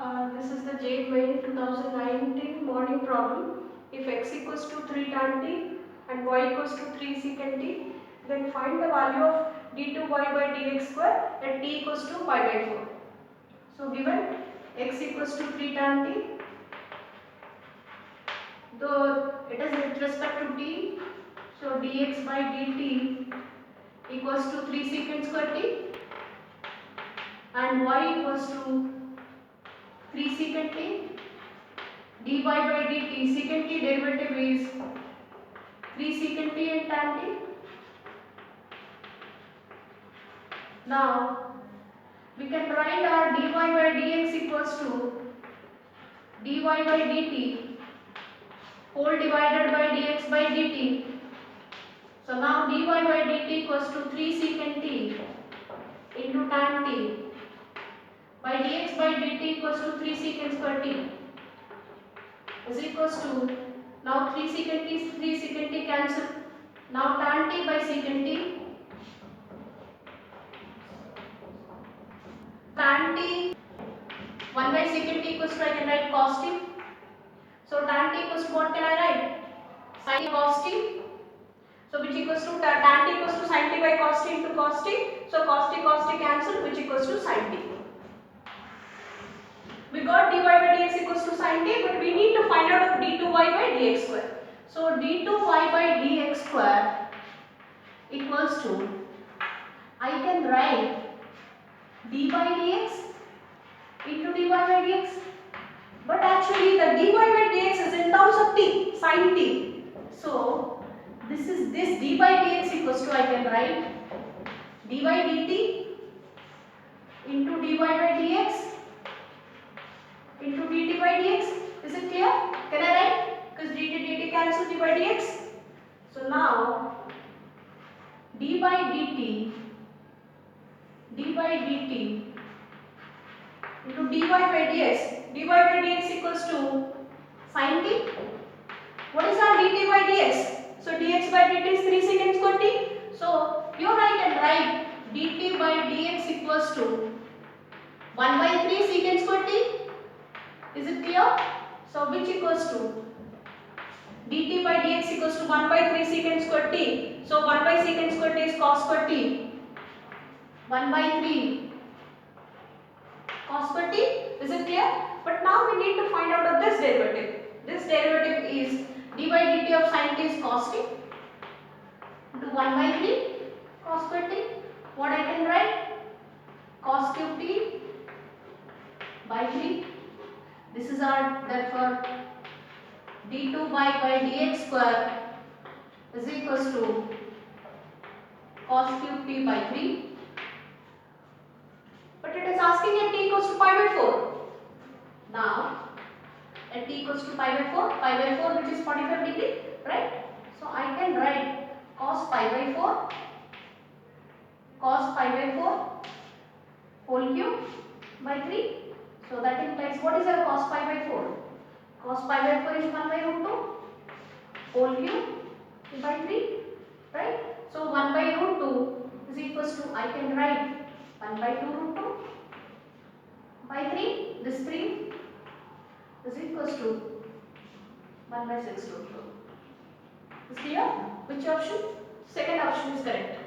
This is the JEE Main 2019 morning problem. If x equals to 3 tan t and y equals to 3 secant t, then find the value of d2y by dx square at t equals to pi by 4. So given x equals to 3 tan t, though it is with respect to t, so dx by dt equals to 3 secant square t and y equals to 3 secant t. dy by dt, secant t derivative is 3 secant t and tan t. Now we can write our dy by dx equals to dy by dt whole divided by dx by dt. So now dy by dt equals to 3 secant t into tan t by dx by dt equals to 3 secant square t is equals to, now 3 secant t cancel. Now tan t by secant t, tan t 1 by secant t equals to, I can write cos t. So tan t equals to what can I write? Sin cos t. So which equals to tan t equals to sin t by cos t into cos t. So cos t cancel, which equals to sin t. We got dy by dx equals to sin t, but we need to find out of d2y by dx square. So d2y by dx square equals to, I can write d by dx into dy by dx, but actually the dy by dx is in terms of t, sin t. So this d by dx equals to, I can write dy dt into dy by dx into dt by dx. Is it clear? Can I write? Because dt cancel d by dx. So now d by dt into dy by dx equals to sin t. What is our dt by dx? So dx by dt is 3 secant square t. So here I can write dt by dx equals to 1 by 3 secant square t. Is it clear? So which equals to dt by dx equals to 1 by 3 secant square t. So 1 by secant square t is cos square t. 1 by 3 cos square t. Is it clear? But now we need to find out of this derivative. This derivative is d by dt of sin t is cos t into 1 by 3 cos square t. What I can write? Cos cube t by 3. This is our, therefore d2y by dx square is equals to cos cube t by 3. But it is asking at t equals to pi by 4. Now at t equals to pi by 4 which is 45 degree, right? So I can write cos pi by 4 whole cube by 3. So that implies, what is our cos pi by 4? Cos pi by 4 is 1 by root 2 whole cube by 3, right? So 1 by root 2 is equals to, I can write 1 by 2 root 2 by 3. This 3 is equals to 1 by 6 root 2. Is clear? Which option? Second option is correct.